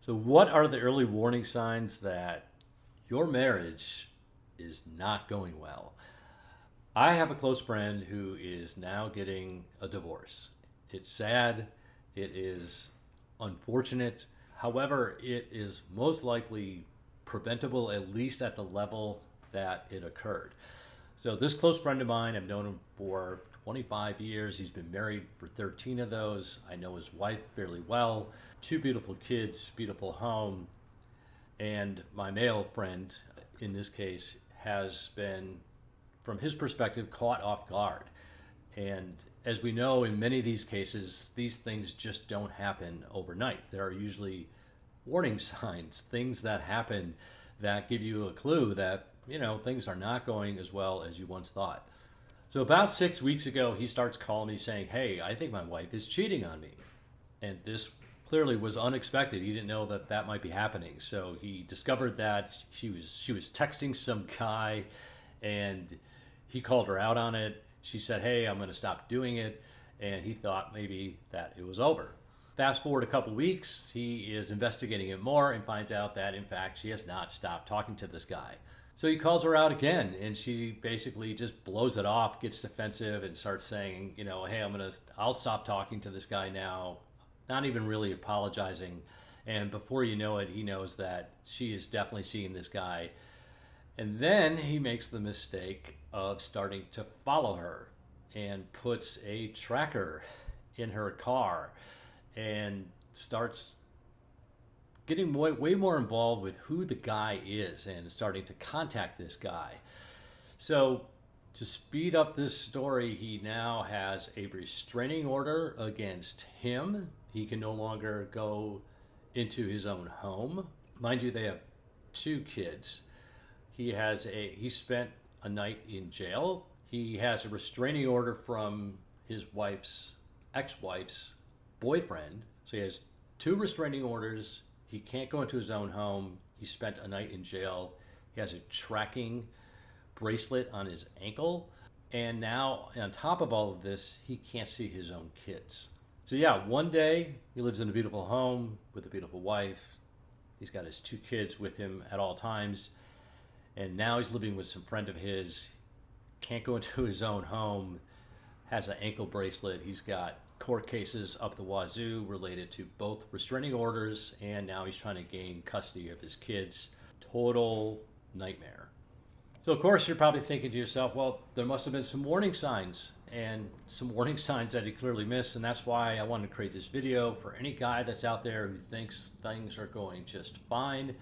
So, what are the early warning signs that your marriage is not going well? I have a close friend who is now getting a divorce. It's sad, it is unfortunate. However, it is most likely preventable, at least at the level that it occurred. So, this close friend of mine, I've known him for 25 years. He's been married for 13 of those. I know his wife fairly well. Two beautiful kids, beautiful home. And my male friend, in this case, has been, from his perspective, caught off guard. And as we know, in many of these cases, these things just don't happen overnight. There are usually warning signs, things that happen that give you a clue that, things are not going as well as you once thought. So about 6 weeks ago, he starts calling me saying, "Hey, I think my wife is cheating on me." And this clearly was unexpected. He didn't know that that might be happening. So he discovered that she was texting some guy, and he called her out on it. She said, "Hey, I'm going to stop doing it," and he thought maybe that it was over. Fast forward a couple weeks, he is investigating it more and finds out that in fact she has not stopped talking to this guy. So he calls her out again, and she basically just blows it off, gets defensive, and starts saying, "Hey, I'll stop talking to this guy now," not even really apologizing. And before you know it, he knows that she is definitely seeing this guy. And then he makes the mistake of starting to follow her and puts a tracker in her car and starts getting way more involved with who the guy is and starting to contact this guy. So, to speed up this story, he now has a restraining order against him. He can no longer go into his own home. Mind you, they have two kids. He spent a night in jail. He has a restraining order from his wife's ex-wife's boyfriend. So he has two restraining orders. He can't go into his own home. He spent a night in jail. He has a tracking bracelet on his ankle. And now, on top of all of this, he can't see his own kids. So, yeah, one day he lives in a beautiful home with a beautiful wife. He's got his two kids with him at all times. And now he's living with some friend of his. Can't go into his own home. Has an ankle bracelet. He's got court cases up the wazoo related to both restraining orders, and now he's trying to gain custody of his kids. Total nightmare. So, of course, you're probably thinking to yourself, well, there must have been some warning signs, and some warning signs that he clearly missed, and that's why I wanted to create this video for any guy that's out there who thinks things are going just fine.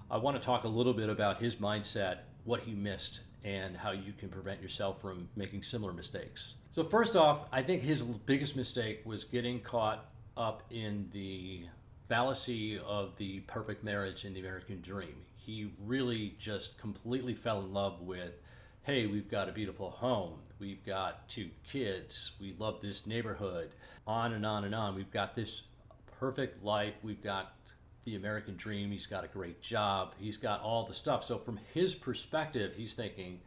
I want to talk a little bit about his mindset, what he missed, and how you can prevent yourself from making similar mistakes. So first off, I think his biggest mistake was getting caught up in the fallacy of the perfect marriage and the American dream. He really just completely fell in love with, hey, we've got a beautiful home, we've got two kids, we love this neighborhood, on and on and on. We've got this perfect life, we've got the American dream, he's got a great job, he's got all the stuff. So from his perspective, he's thinking,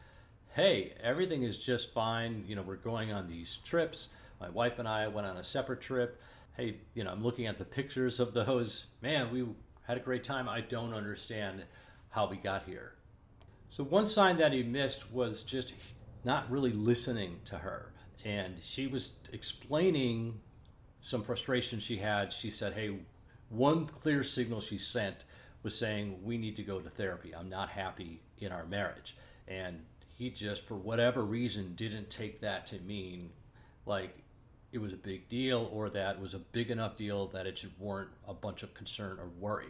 hey, everything is just fine. We're going on these trips. My wife and I went on a separate trip. Hey, I'm looking at the pictures of those. Man, we had a great time. I don't understand how we got here. So one sign that he missed was just not really listening to her. And she was explaining some frustration she had. She said, hey, one clear signal she sent was saying, we need to go to therapy. I'm not happy in our marriage. And he just, for whatever reason, didn't take that to mean like it was a big deal, or that it was a big enough deal that it should warrant a bunch of concern or worry.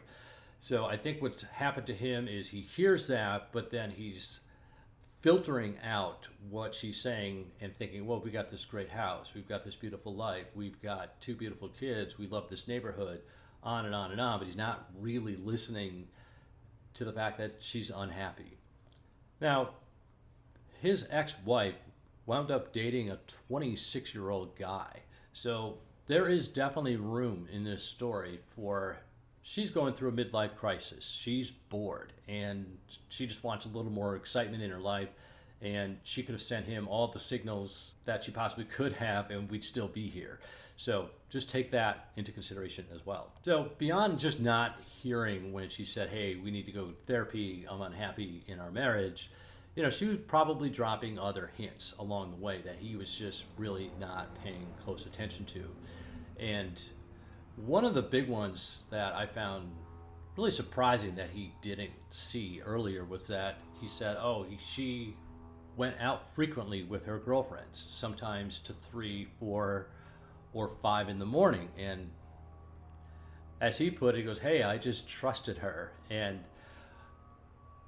So I think what's happened to him is he hears that, but then he's filtering out what she's saying and thinking, well, we got this great house, we've got this beautiful life, we've got two beautiful kids, we love this neighborhood, on and on and on. But he's not really listening to the fact that she's unhappy. Now, his ex-wife wound up dating a 26-year-old guy. So there is definitely room in this story for, she's going through a midlife crisis. She's bored and she just wants a little more excitement in her life. And she could have sent him all the signals that she possibly could have, and we'd still be here. So just take that into consideration as well. So beyond just not hearing when she said, "Hey, we need to go to therapy. I'm unhappy in our marriage." You know, she was probably dropping other hints along the way that he was just really not paying close attention to. And one of the big ones that I found really surprising that he didn't see earlier was that he said, "Oh, she went out frequently with her girlfriends, sometimes to 3, 4, or 5 in the morning." And as he put it, he goes, "Hey, I just trusted her." And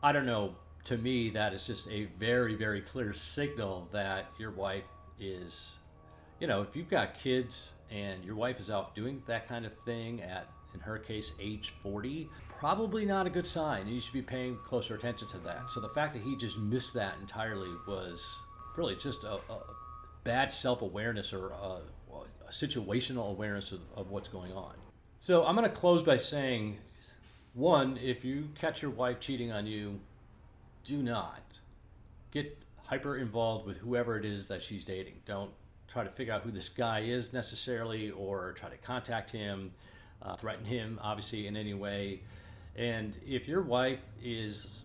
I don't know, to me, that is just a very, very clear signal that your wife is, you know, if you've got kids and your wife is out doing that kind of thing at, in her case, age 40, probably not a good sign. You should be paying closer attention to that. So the fact that he just missed that entirely was really just a bad self-awareness or a situational awareness of what's going on. So I'm going to close by saying, one, if you catch your wife cheating on you, do not get hyper involved with whoever it is that she's dating. Don't try to figure out who this guy is necessarily, or try to contact him, threaten him, obviously, in any way. And if your wife is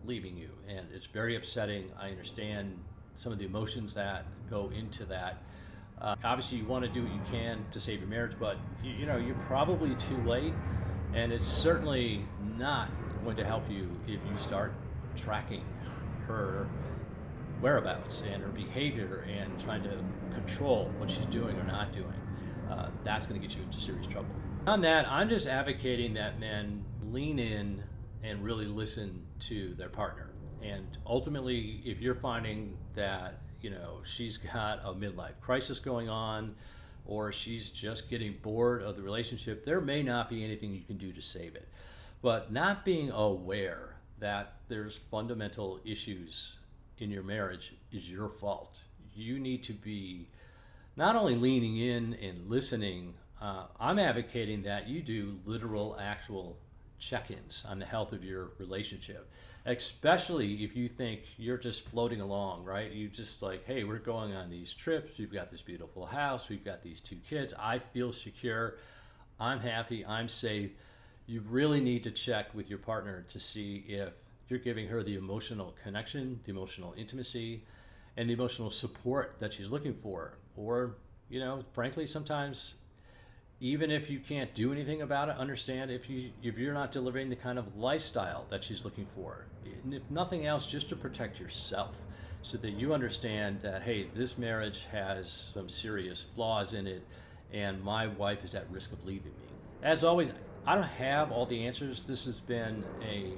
leaving you, and it's very upsetting, I understand some of the emotions that go into that. Obviously, you want to do what you can to save your marriage, but you know you're probably too late, and it's certainly not going to help you if you start tracking her whereabouts and her behavior and trying to control what she's doing or not doing. That's going to get you into serious trouble. On that, I'm just advocating that men lean in and really listen to their partner. And ultimately, if you're finding that, you know, she's got a midlife crisis going on, or she's just getting bored of the relationship, there may not be anything you can do to save it. But not being aware that there's fundamental issues in your marriage is your fault. You need to be not only leaning in and listening, I'm advocating that you do literal, actual check-ins on the health of your relationship, especially if you think you're just floating along, right? You just like, hey, we're going on these trips. We've got this beautiful house. We've got these 2 kids. I feel secure. I'm happy. I'm safe. You really need to check with your partner to see if you're giving her the emotional connection, the emotional intimacy, and the emotional support that she's looking for. Or, you know, frankly, sometimes even if you can't do anything about it, understand if you're not delivering the kind of lifestyle that she's looking for. And if nothing else, just to protect yourself, so that you understand that, hey, this marriage has some serious flaws in it, and my wife is at risk of leaving me. As always, I don't have all the answers. This has been a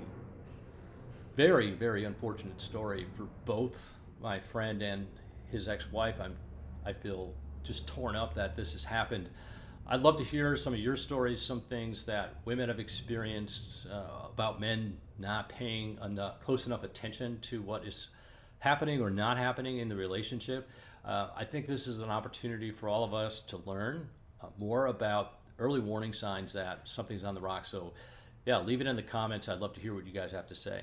very, very unfortunate story for both my friend and his ex-wife. I feel just torn up that this has happened. I'd love to hear some of your stories, some things that women have experienced about men not paying close enough attention to what is happening or not happening in the relationship. I think this is an opportunity for all of us to learn more about early warning signs that something's on the rocks. So yeah, leave it in the comments. I'd love to hear what you guys have to say.